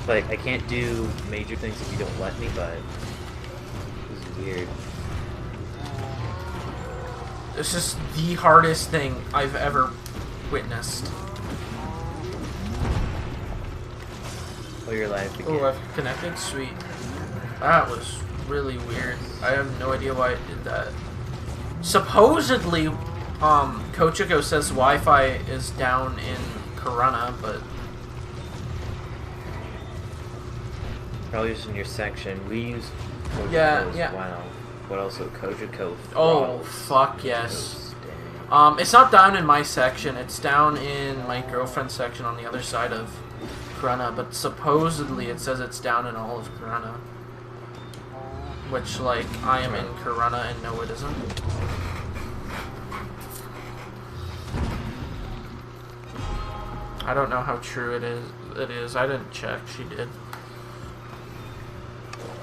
Like, I can't do major things if you don't let me, but this is weird. This is the hardest thing I've ever witnessed. Oh, you're live again. Oh, I've connected? Sweet. That was really weird. I have no idea why it did that. Supposedly, Kochiko says Wi-Fi is down in Corona, but... Probably just in your section. We use Kochiko as well. But also Kochiko. Oh, fuck yes. It's not down in my section. It's down in my girlfriend's section on the other side of Corona, but supposedly it says it's down in all of Corona. Which, like, I am in Corona and no, it isn't. I don't know how true it is. I didn't check. She did.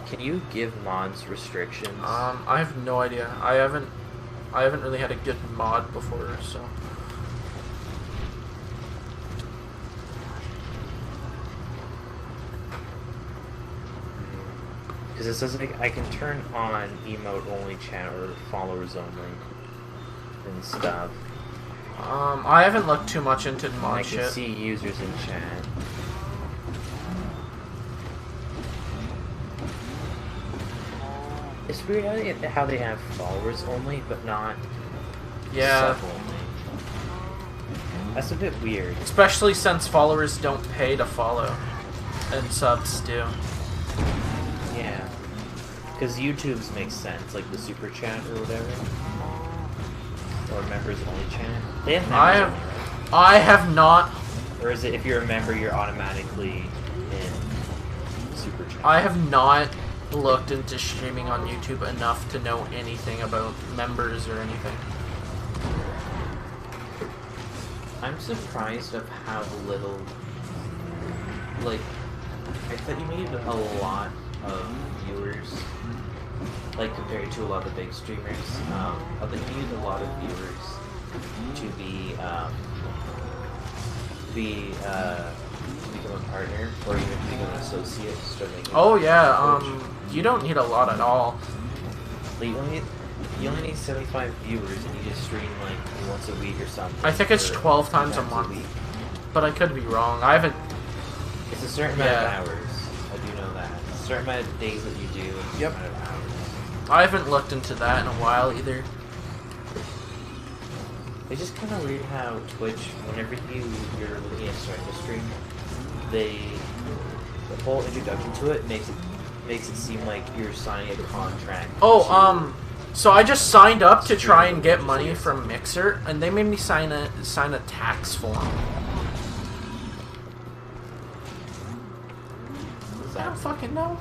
Can you give mods restrictions? I have no idea. I haven't really had a good mod before, so. Because it says like I can turn on emote only chat or followers only and stuff. I haven't looked too much into mod shit. I can see users in chat. It's weird how they have followers only, but not sub only. That's a bit weird. Especially since followers don't pay to follow, and subs do. Yeah. Because YouTube's makes sense, like the super chat or whatever. Or members only chat. They have members only, right? I have not. Or is it if you're a member, you're automatically in super chat? I have not looked into streaming on YouTube enough to know anything about members or anything. I'm surprised of how little, like, I thought you needed a lot of viewers, like compared to a lot of the big streamers. I think you need a lot of viewers to become a partner or even become an associate. Start making you don't need a lot at all. Like, you only need 75 viewers and you just stream like once a week or something. I think it's 12 times a month, but I could be wrong. I haven't. It's a certain amount of hours. I do know that. It's a certain amount of days that you do. And a certain amount of hours. I haven't looked into that in a while either. It's just kind of weird how Twitch, whenever you're looking at starting to stream, the whole introduction to it makes it seem like you're signing a contract. So I just signed up to try and get money from Mixer, and they made me sign a tax form. I don't fucking know.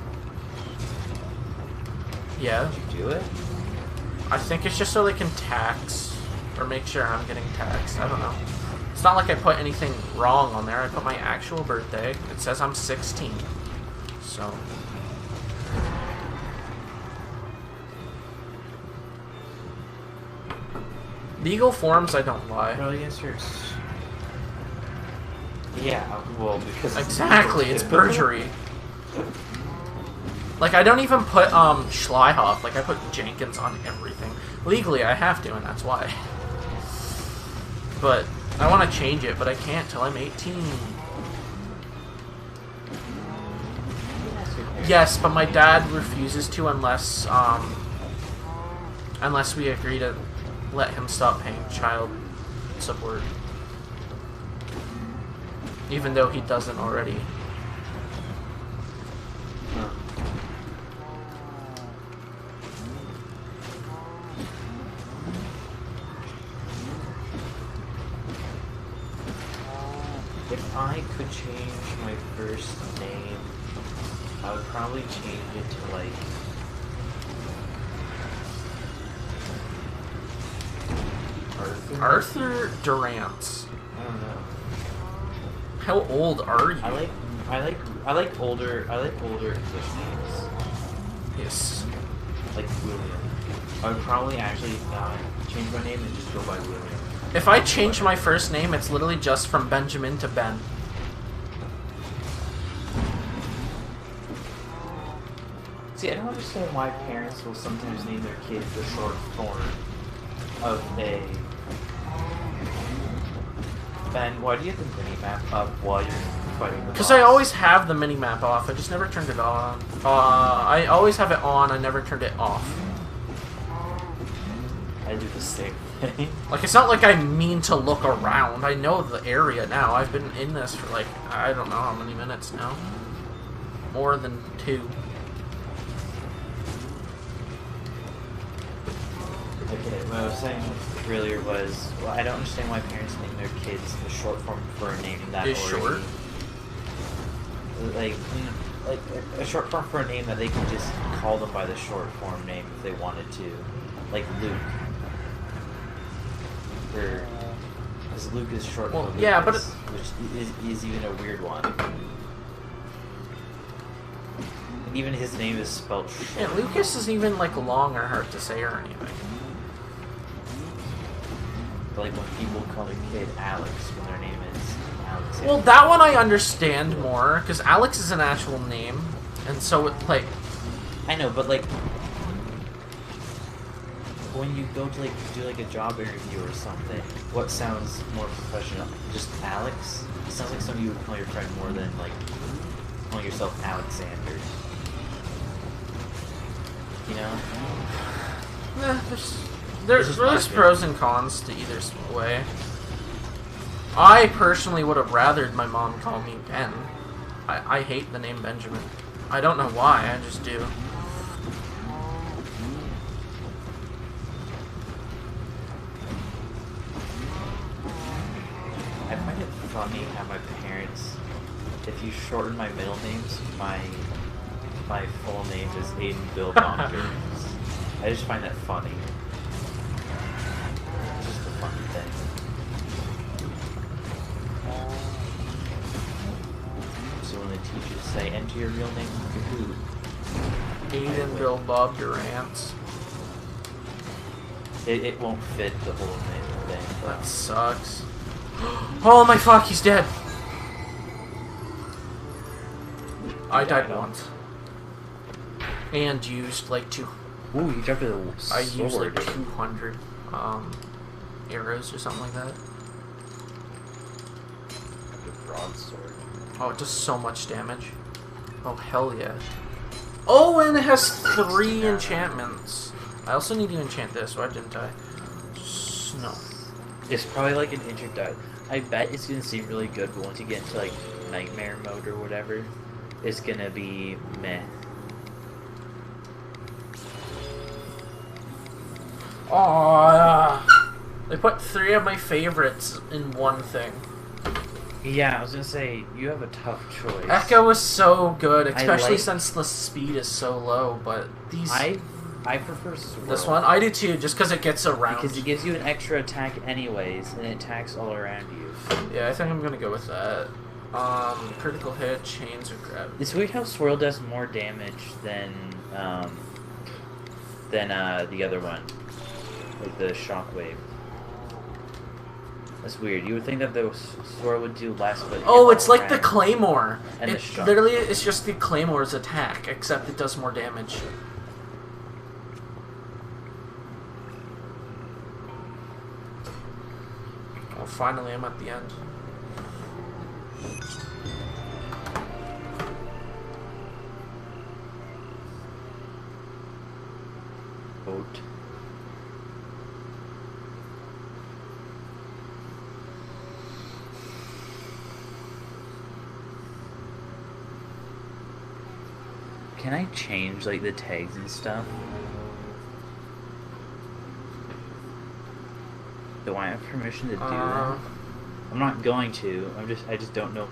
Yeah. Did you do it? I think it's just so they can tax, or make sure I'm getting taxed. I don't know. It's not like I put anything wrong on there. I put my actual birthday. It says I'm 16. So. Legal forms, I don't lie. Probably answers. Yeah, well, because exactly, it's perjury. Like, I don't even put Schleihoff. Like, I put Jenkins on everything. Legally, I have to, and that's why. But I want to change it, but I can't till I'm 18. Yes, but my dad refuses to unless we agree to let him stop paying child support. Even though he doesn't already. If I could change my first name, I would probably change it to like Arthur Durant. I don't know. How old are you? I like older English names. Yes. Like William. I would probably actually change my name and just go by William. If I change my first name, it's literally just from Benjamin to Ben. See, I don't understand why parents will sometimes name their kids the short form of a... Ben, why do you have the mini-map up while you're fighting the boss? Because I always have the mini-map off, I just never turned it on. I always have it on, I never turned it off. I do the same thing. Like, it's not like I mean to look around. I know the area now. I've been in this for, like, I don't know how many minutes now. More than 2. Okay, what I was saying earlier was, well, I don't understand why parents name their kids the short form for a name that Is already... short? Like a short form for a name that they can just call them by the short form name if they wanted to. Like Luke. Because Luke is short for Lucas, yeah, but which is even a weird one. And even his name is spelled short. Yeah, Lucas isn't even, like, long or hard to say or anything. Like when people call their kid Alex when their name is Alex. Well, that one I understand more, because Alex is an actual name, and so, like... I know, but, like... when you go to, like, do, like, a job interview or something, what sounds more professional? Just Alex? It sounds like something you would call your friend more than, like, calling yourself Alexander. You know? There's pros and cons to either way. I personally would have rathered my mom call me Ben. I hate the name Benjamin. I don't know why, I just do. I find it funny how my parents, if you shorten my middle names, my full name is Aiden Bill Bonker. I just find that funny. It's just a funny thing. So when the teachers say, enter your real name, Kahoo. Aiden Bill Bob Durant. It won't fit the whole name thing. That sucks. Oh my fuck, he's dead! I died once. And used like Ooh, you dropped a sword. I used like 200 arrows or something like that. The broadsword. Oh, it does so much damage. Oh, hell yeah. Oh, and it has 3 enchantments. I also need to enchant this, why didn't I? Snow. It's probably like an introduction. I bet it's gonna seem really good, but once you get into like nightmare mode or whatever, it's gonna be meh. Oh, they put 3 of my favorites in one thing. Yeah, I was gonna say you have a tough choice. Echo is so good, especially since the speed is so low. But these, I prefer Swirl. This one I do too, just because it gets around. Because it gives you an extra attack anyways, and it attacks all around you. Yeah, I think I'm gonna go with that. Critical hit, chains, or grab. It's weird how Swirl does more damage than the other one, like the Shockwave. That's weird. You would think that the Swirl would do less, but oh, it's like the Claymore. And it literally it's just the Claymore's attack, except it does more damage. Oh, finally, I'm at the end. Boat. Can I change like the tags and stuff? Do I have permission to do that? I'm not going to. I just don't know.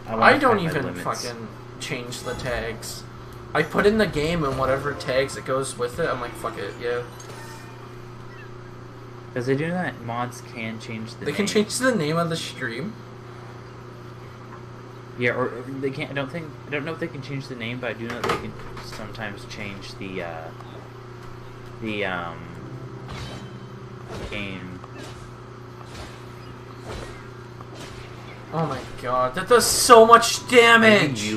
I don't even fucking change the tags. I put in the game and whatever tags it goes with it, I'm like, fuck it, yeah. Because they do that, mods can change the name. They can change the name of the stream. Yeah, or they can't. I don't know if they can change the name, but I do know they can sometimes change the game. Oh my god, that does so much damage!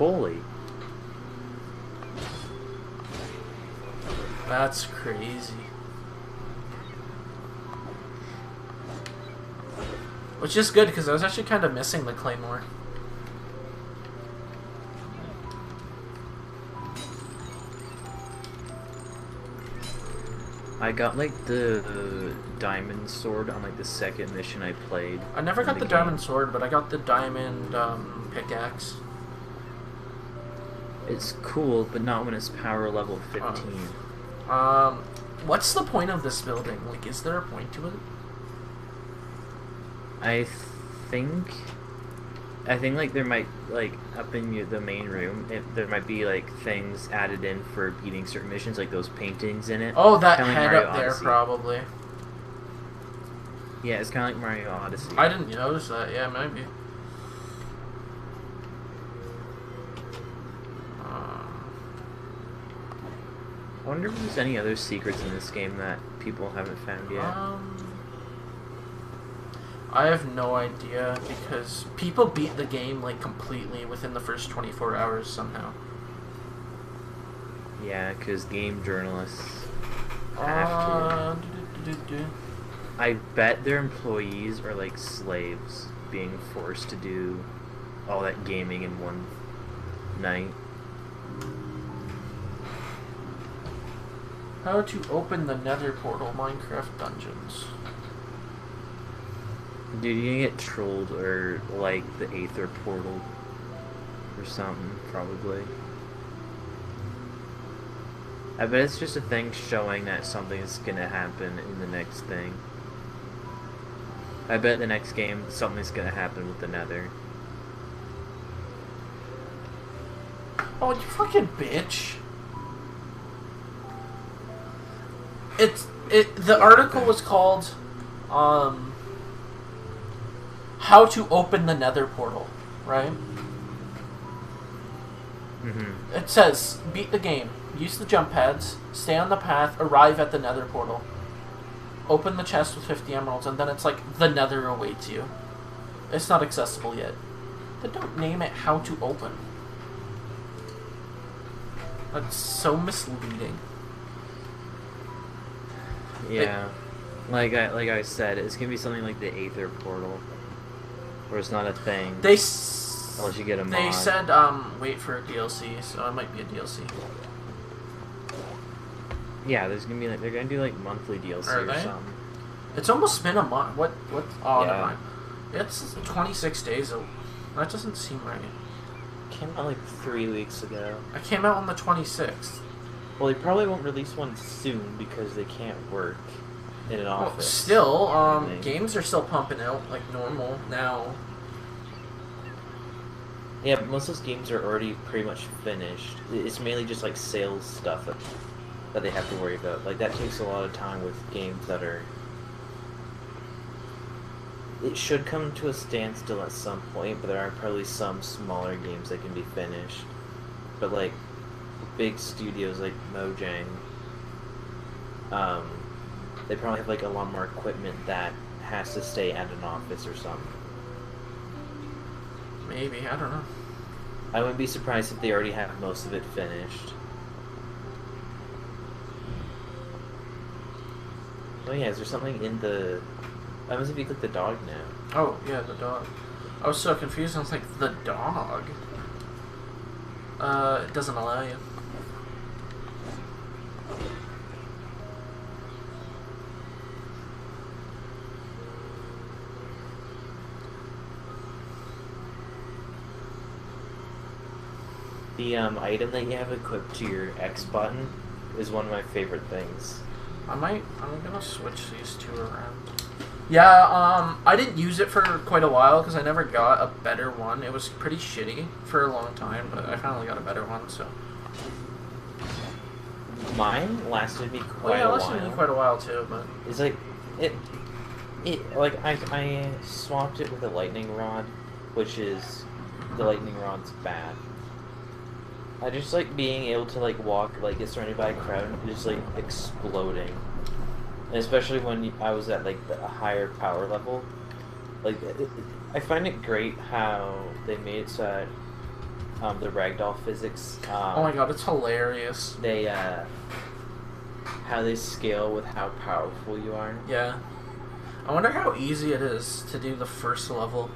Holy. That's crazy. Which is good, because I was actually kind of missing the claymore. I got like the diamond sword on like the second mission I played. I never got the game. diamond sword, but I got the diamond pickaxe. It's cool, but not when it's power level 15. What's the point of this building? Like, is there a point to it? I think like there might, like, up in the main room, there might be like things added in for beating certain missions, like those paintings in it. Oh, that Kinda like head Mario up there, Odyssey. probably. Yeah, it's kind of like Mario Odyssey. I didn't notice that. Yeah, maybe. I wonder if there's any other secrets in this game that people haven't found yet. I have no idea, because people beat the game like completely within the first 24 hours somehow. Yeah, because game journalists have to. I bet their employees are like slaves being forced to do all that gaming in one night. How to open the Nether portal Minecraft dungeons. Dude, you can get trolled or like the Aether portal or something, probably. I bet it's just a thing showing that something's gonna happen in the next thing. I bet the next game something's gonna happen with the Nether. Oh, you fucking bitch. The article was called, How to Open the Nether Portal, right? Mm-hmm. It says, beat the game, use the jump pads, stay on the path, arrive at the Nether portal, open the chest with 50 emeralds, and then it's like, the Nether awaits you. It's not accessible yet. Then don't name it How to Open. That's so misleading. Yeah, like I said, it's gonna be something like the Aether portal, where it's not a thing unless you get a mod. They said wait for a DLC, so it might be a DLC. Yeah, there's gonna be like they're gonna do like monthly DLC Are or they? something. It's almost been a month. What? Oh, Yeah. never mind. It's 26 days. That doesn't seem right. Came out like 3 weeks ago. I came out on the 26th. Well, they probably won't release one soon because they can't work in an Well, office. still, games are still pumping out like normal now. Yeah, but most of those games are already pretty much finished. It's mainly just like sales stuff that they have to worry about. Like that takes a lot of time with games that are. It should come to a standstill at some point, but there are probably some smaller games that can be finished. But like big studios like Mojang, they probably have like a lot more equipment that has to stay at an office or something. Maybe, I don't know. I wouldn't be surprised if they already have most of it finished. Oh yeah, is there something in the... What happens if you click the dog now? Oh, yeah, the dog. I was so confused, I was like, the dog? It doesn't allow you. The item that you have equipped to your X button is one of my favorite things. I'm gonna switch these two around. Yeah, I didn't use it for quite a while because I never got a better one. It was pretty shitty for a long time, but I finally got a better one, so. Mine lasted me quite Well, yeah, a it while. lasted me quite a while too, but. It's like, I swapped it with a lightning rod, which is, the lightning rod's bad. I just like being able to like walk, like get surrounded by a crowd and just like exploding. And especially when I was at like a higher power level. Like, I find it great how they made it so that the ragdoll physics. Oh my god, it's hilarious. They how they scale with how powerful you are. Yeah. I wonder how easy it is to do the first level.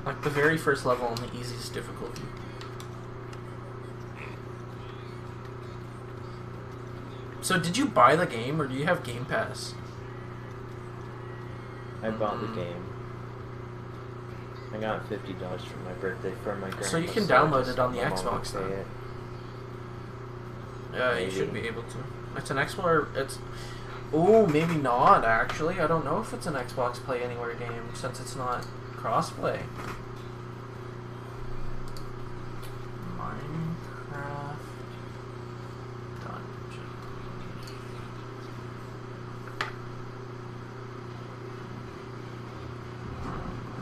Like the very first level on the easiest difficulty. So did you buy the game or do you have Game Pass? I bought the game. I got $50 for my birthday from my grandma. So you can download it on the Xbox then. It. Yeah, you should be able to. It's an Explorer. It's. Oh, maybe not actually. I don't know if it's an Xbox Play Anywhere game since it's not crossplay. Minecraft Dungeon.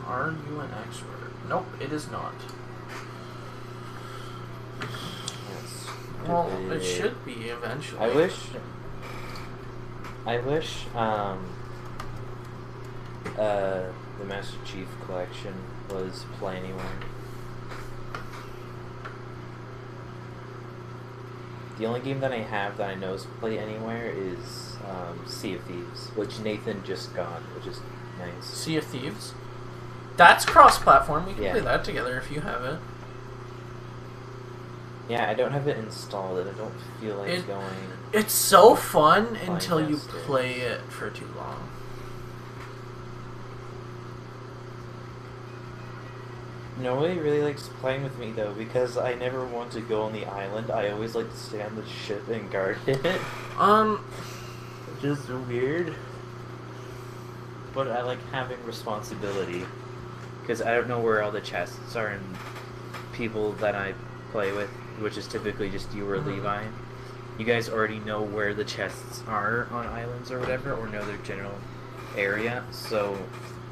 Are you an expert? Nope, it is not. Yes. Well, it should be eventually. I wish the Master Chief Collection was Play Anywhere. The only game that I have that I know is Play Anywhere is Sea of Thieves, which Nathan just got, which is nice. Sea of Thieves? That's cross-platform. We can Yeah. play that together if you have it. Yeah, I don't have it installed, and I don't feel like going. It's so fun Fine, until you yes, it play it for too long. Nobody really likes playing with me though, because I never want to go on the island. I always like to stay on the ship and guard it. Which is weird. But I like having responsibility, because I don't know where all the chests are and people that I play with, which is typically just you or Levi. You guys already know where the chests are on islands or whatever, or know their general area, so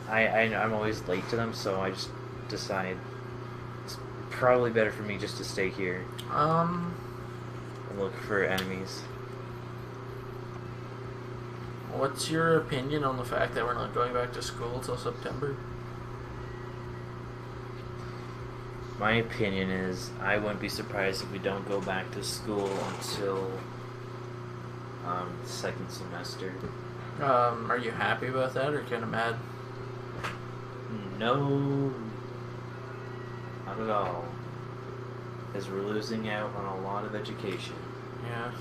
I'm always late to them, so I just decide it's probably better for me just to stay here and look for enemies. What's your opinion on the fact that we're not going back to school till September? My opinion is I wouldn't be surprised if we don't go back to school until the second semester. Are you happy about that or kind of mad? No, not at all. Because we're losing out on a lot of education. Yeah,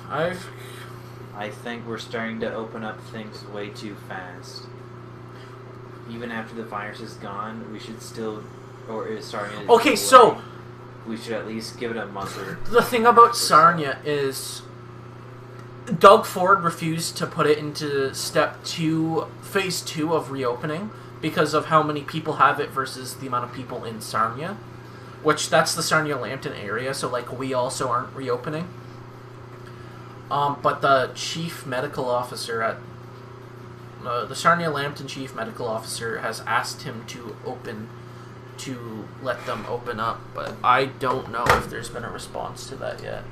I think we're starting to open up things way too fast. Even after the virus is gone, we should still, or is starting to okay, so we should at least give it a month or. The thing about Sarnia is Doug Ford refused to put it into phase 2 of reopening because of how many people have it versus the amount of people in Sarnia, which that's the Sarnia-Lambton area, so like we also aren't reopening. But the chief medical officer at the Sarnia-Lambton chief medical officer has asked him to let them open up, but I don't know if there's been a response to that yet.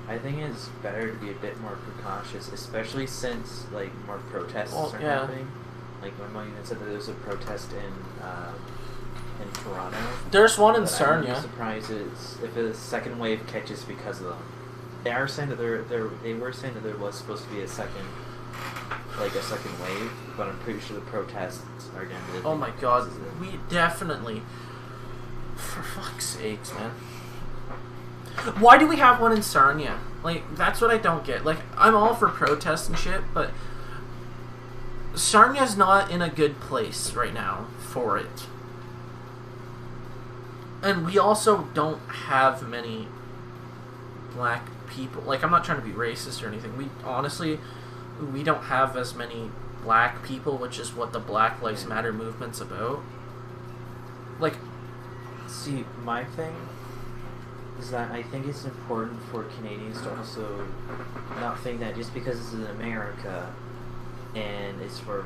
I think it's better to be a bit more precautious, especially since like more protests are happening. Like my mom even said that there's a protest in Toronto. There's one in I Sarnia. wouldn't be surprised if a second wave catches because of them. They are saying that they were saying that there was supposed to be a second wave, but I'm pretty sure the protests are going to. Oh my god, we definitely. For fuck's sakes, man. Why do we have one in Sarnia? Like, that's what I don't get. Like, I'm all for protests and shit, but Sarnia's not in a good place right now for it. And we also don't have many black people. Like, I'm not trying to be racist or anything. We don't have as many black people, which is what the Black Lives Matter movement's about. Like, see, my thing is that I think it's important for Canadians to also not think that just because this is in America and it's for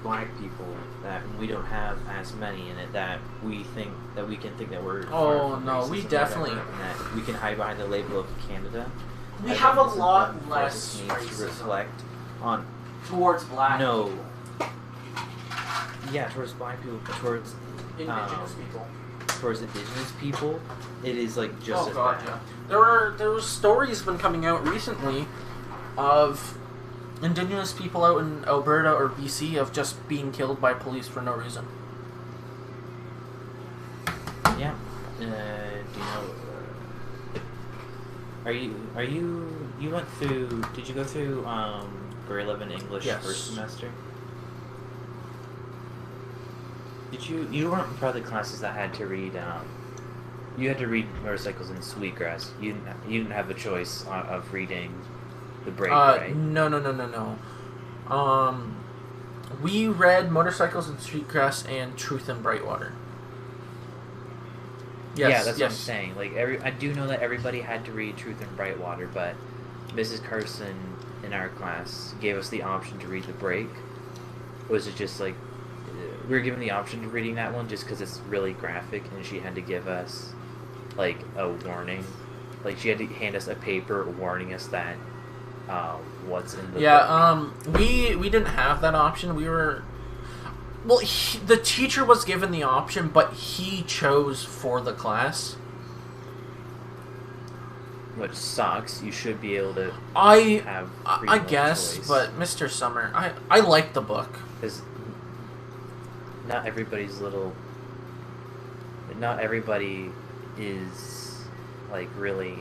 black people that we don't have as many in it, that we think that we can think that we're oh no, we definitely, and that we can hide behind the label of Canada. We have a lot less racism to reflect on towards black no people. Yeah, towards black people, but towards indigenous people. towards indigenous people, it is like just as God, bad. yeah. There was stories been coming out recently of indigenous people out in Alberta or BC of just being killed by police for no reason. Yeah. Do you know? You went through? Did you go through grade 11 English Yes. first semester? Did you weren't part of the classes that had to read? You had to read Motorcycles in Sweetgrass. You didn't have a choice of reading The Break, right? No. We read Motorcycles in Sweetgrass and Truth in Brightwater. Yes, Yeah, that's yes. what I'm saying. Like I do know that everybody had to read Truth in Brightwater, but Mrs. Carson in our class gave us the option to read The Break. Was it just like we were given the option of reading that one just because it's really graphic, and she had to give us like a warning, like she had to hand us a paper warning us that what's in the book. We didn't have that option. We were the teacher was given the option, but he chose for the class. Which sucks. You should be able to I have guess, choice. but Mr. Summer, I like the book. Because not everybody is like really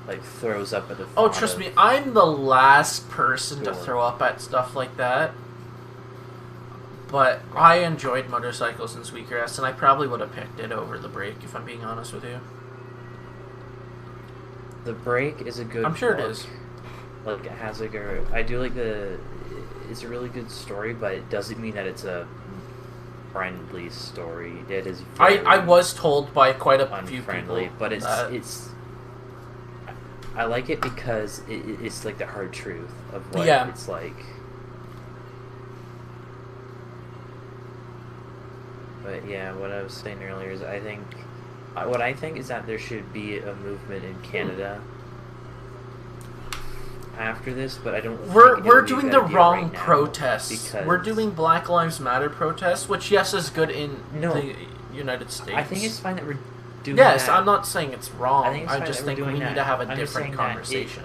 like throws up at the Oh, thought trust of me, I'm the last person to Sure. throw up at stuff like that. But I enjoyed Motorcycles in Sweetgrass, and I probably would have picked it over The Break, if I'm being honest with you. The Break is a good I'm sure book. it is. Like it has like I do like it's a really good story, but it doesn't mean that it's a friendly story. It is very I was told by quite a few unfriendly, people, but it's I like it because it's like the hard truth of what Yeah. it's like. But yeah, what I was saying earlier is what I think is that there should be a movement in Canada after this, but I don't. We're think it would be a doing good the idea wrong right now protests. because We're doing Black Lives Matter protests, which yes is good in No. the United States. I think it's fine that we're doing. Yes, that. I'm not saying it's wrong. I think it's I fine just that we're think we doing need that. to have a I'm just different saying that conversation.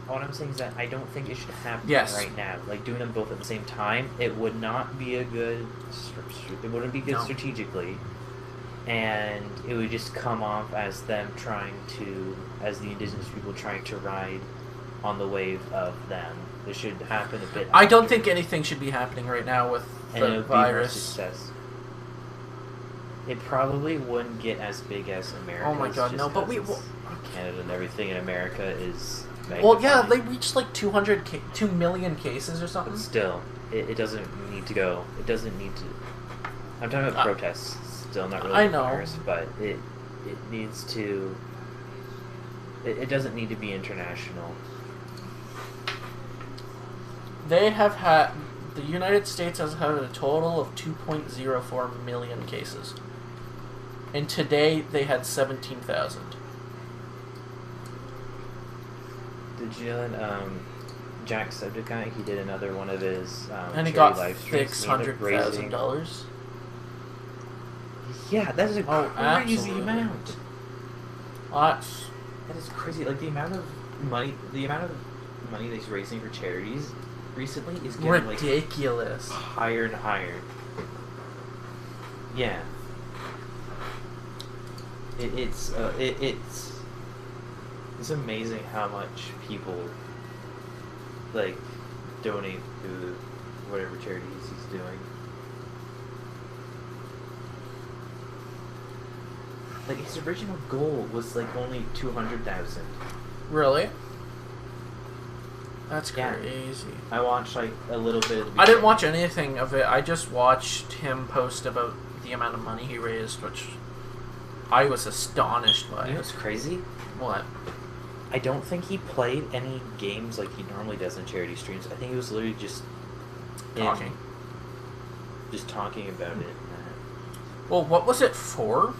What I'm saying is that I don't think it should happen Yes. right now. Like doing them both at the same time, it would not be a good. It wouldn't be good No. strategically, and it would just come off as them as the indigenous people trying to ride on the wave of them. It should happen a bit. I don't after, think anything should be happening right now with and it the would be more virus. success. It probably wouldn't get as big as America. Oh my God, no! But Canada and everything in America is. Well, yeah, magnified. they reached like 2 million cases or something. But still, it doesn't need to go. It doesn't need to. I'm talking about protests. Still, not really. I know. Virus, but it needs to. It doesn't need to be international. They have had. The United States has had a total of 2.04 million cases. And today they had 17,000. Did you know that Jacksepticeye, he did another one of his And he charity got live streams, he ended up raising- $600,000. Yeah, that is a crazy absolutely. amount. That's That is crazy. Like the amount of money that he's raising for charities recently is getting ridiculous. like higher and higher. Yeah. It's amazing how much people like donate to whatever charities he's doing. Like his original goal was like only 200,000. Really? That's Yeah. crazy. I watched like a little bit of the I didn't beginning. watch anything of it. I just watched him post about the amount of money he raised, which I was astonished by. You know what's crazy? What? I don't think he played any games like he normally does in charity streams. I think he was literally just Talking. just talking about it. Well, what was it for?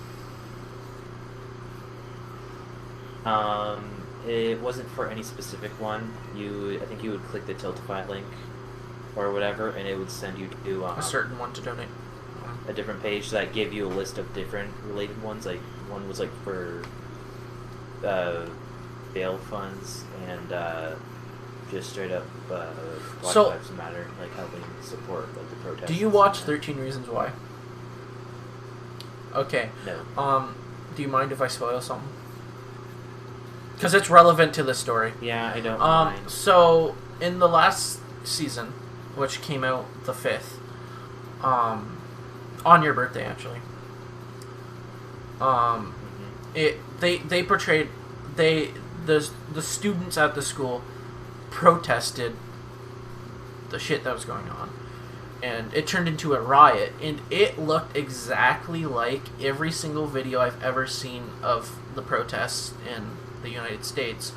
It wasn't for any specific one. I think you would click the Tiltify link, or whatever, and it would send you to A certain one to donate. a different page that gave you a list of different related ones. Like one was like for bail funds and just straight up Black So- Lives Matter, like helping support like the protests. Do you watch 13 Reasons Why? Okay. No. Do you mind if I spoil something? Because it's relevant to the story. Yeah, I don't mind. So in the last season, which came out the 5th, on your birthday actually, they portrayed the students at the school protested the shit that was going on, and it turned into a riot, and it looked exactly like every single video I've ever seen of the protests in the United States,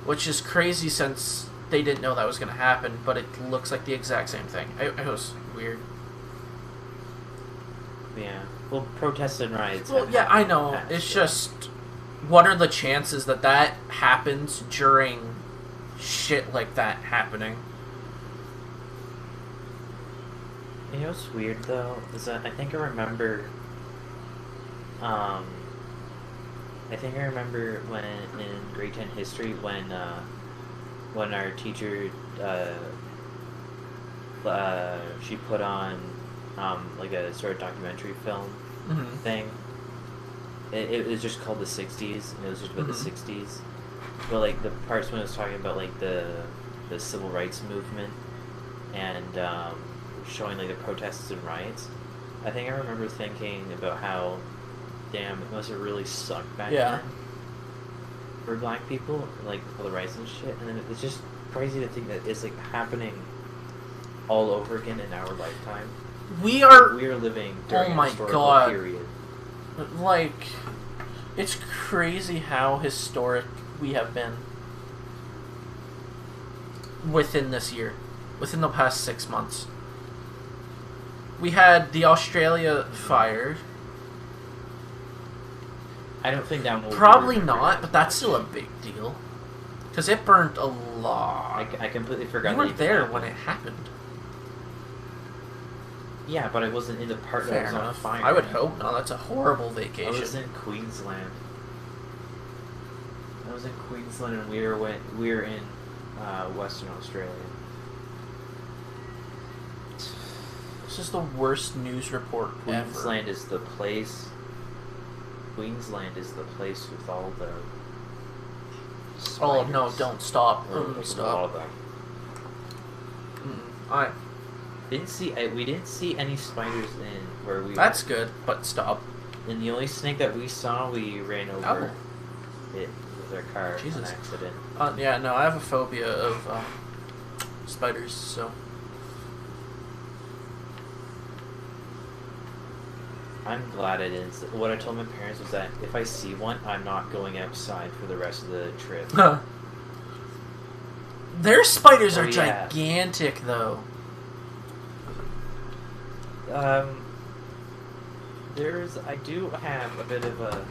which is crazy since they didn't know that was going to happen, but it looks like the exact same thing. It was weird. Yeah. Well, protests and riots. Well, yeah, I know. It's just, what are the chances that that happens during shit like that happening? You know what's weird though is that I think I remember when in grade 10 history when our teacher she put on like a sort of documentary film thing. It was just called the 60s, and it was just about the 60s. But like the parts when it was talking about like the civil rights movement and showing like the protests and riots, I think I remember thinking about how, damn, it must have really sucked back then for black people, like all the riots and shit. And then it's just crazy to think that it's like happening all over again in our lifetime. We are living during my a historical God. period. Like, it's crazy how historic we have been within this year, within the past 6 months. We had the Australia fire. I don't think that will Probably not, but that's still a big deal. Because it burnt a lot. I completely forgot. You weren't there when it happened. Yeah, but I wasn't in the part that Fair was enough. on fire. I would hope not. That's a horrible vacation. I was in Queensland. And we were in Western Australia. This is the worst news report ever. Queensland is the place. Queensland is the place with all the. Oh no! spiders. Don't stop! Or with all Stop! of them. I. We didn't see any spiders in where we. That's were. good, but stop. And the only snake that we saw, we ran over it with our car on Jesus. accident. Yeah, no, I have a phobia of spiders, so. I'm glad I didn't. What I told my parents was that if I see one, I'm not going outside for the rest of the trip. Their spiders are yeah. gigantic, though. I do have a bit of a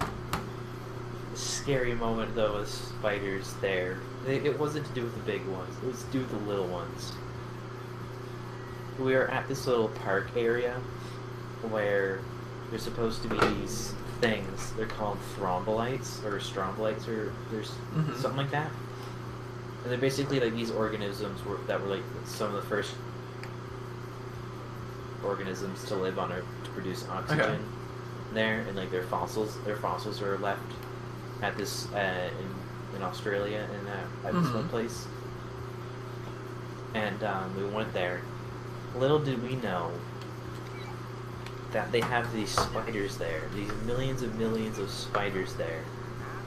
scary moment though with spiders there. It wasn't to do with the big ones, it was to do with the little ones. We were at this little park area where there's supposed to be these things, they're called thrombolites, or strombolites, or there's something like that. And they're basically like these organisms that were like some of the first organisms to live on Earth to produce oxygen there, and like their fossils are left at this in Australia and at this one place. And we went there. Little did we know that they have these spiders there, these millions of spiders there.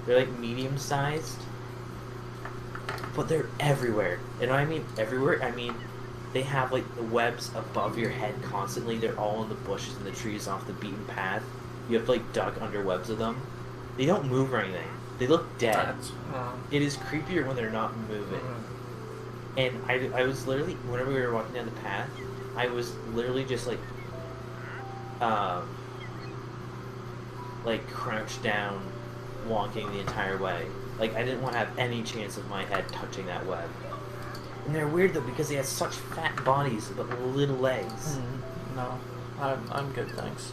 They're like medium sized, but they're everywhere. And I mean everywhere, I mean they have like the webs above your head constantly. They're all in the bushes and the trees off the beaten path. You have to like duck under webs of them. They don't move or anything. They look dead. It is creepier when they're not moving. And I was literally, whenever we were walking down the path, I was literally just like crouched down, walking the entire way. Like I didn't want to have any chance of my head touching that web. And they're weird though because they have such fat bodies but little legs. No, I'm good, thanks.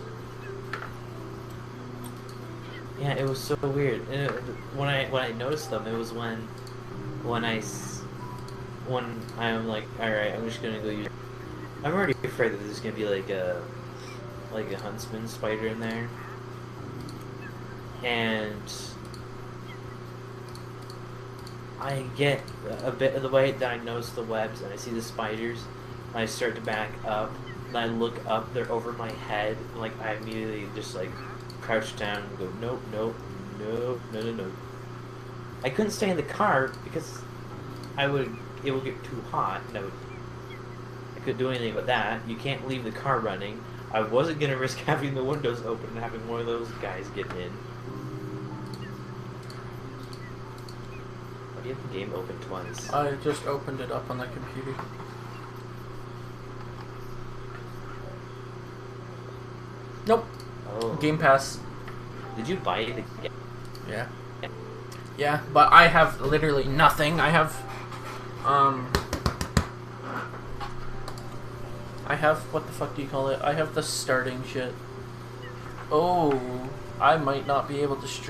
Yeah, it was so weird. And when I noticed them, it was when I'm like, all right, I'm just gonna go use. I'm already afraid that there's gonna be like a huntsman spider in there, and I get a bit of the way that I notice the webs and I see the spiders, and I start to back up, and I look up, they're over my head, and like I immediately just like crouch down and go, nope, nope, nope, no, no, no. I couldn't stay in the car because it would get too hot, and I couldn't do anything with that. You can't leave the car running. I wasn't gonna risk having the windows open and having one of those guys get in. Why do you have the game open twice? I just opened it up on the computer. Nope. Oh. Game Pass. Did you buy it again? Yeah. Yeah, but I have literally nothing. I have what the fuck do you call it? I have the starting shit. Oh, I might not be able to stream